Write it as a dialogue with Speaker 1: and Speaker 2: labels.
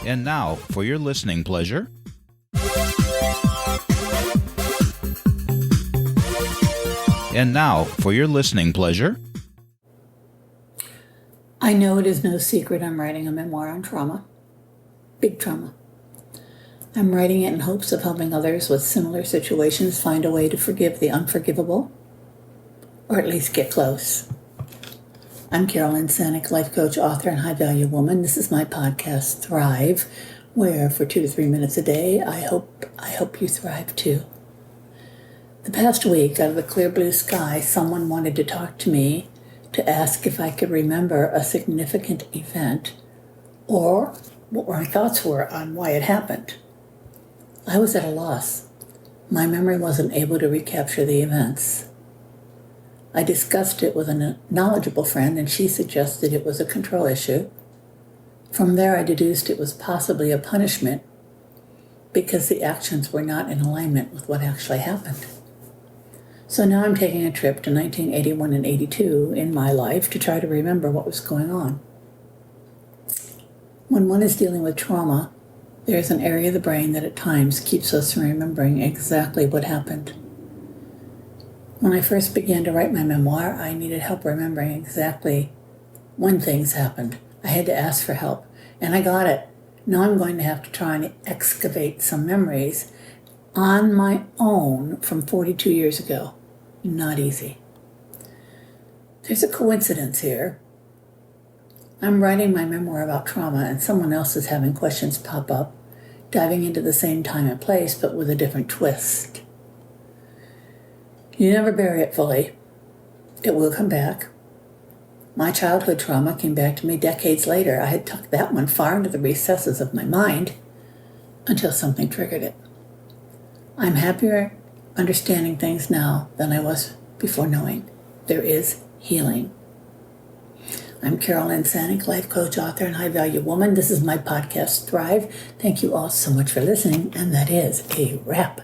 Speaker 1: And now, for your listening pleasure,
Speaker 2: I know it is no secret I'm writing a memoir on trauma. Big trauma. I'm writing it in hopes of helping others with similar situations find a way to forgive the unforgivable, or at least get close. I'm Carolyn Sanic, life coach, author, and high-value woman. This is my podcast, Thrive, where for 2 to 3 minutes a day, I hope you thrive too. The past week, out of the clear blue sky, someone wanted to talk to me to ask if I could remember a significant event or what my thoughts were on why it happened. I was at a loss. My memory wasn't able to recapture the events. I discussed it with a knowledgeable friend, and she suggested it was a control issue. From there, I deduced it was possibly a punishment because the actions were not in alignment with what actually happened. So now I'm taking a trip to 1981 and 82 in my life to try to remember what was going on. When one is dealing with trauma, there is an area of the brain that at times keeps us from remembering exactly what happened. When I first began to write my memoir, I needed help remembering exactly when things happened. I had to ask for help, and I got it. Now I'm going to have to try and excavate some memories on my own from 42 years ago. Not easy. There's a coincidence here. I'm writing my memoir about trauma, and someone else is having questions pop up, diving into the same time and place, but with a different twist. You never bury it fully. It will come back. My childhood trauma came back to me decades later. I had tucked that one far into the recesses of my mind until something triggered it. I'm happier understanding things now than I was before knowing. There is healing. I'm Carolyn Sanic, life coach, author, and high-value woman. This is my podcast, Thrive. Thank you all so much for listening, and that is a wrap.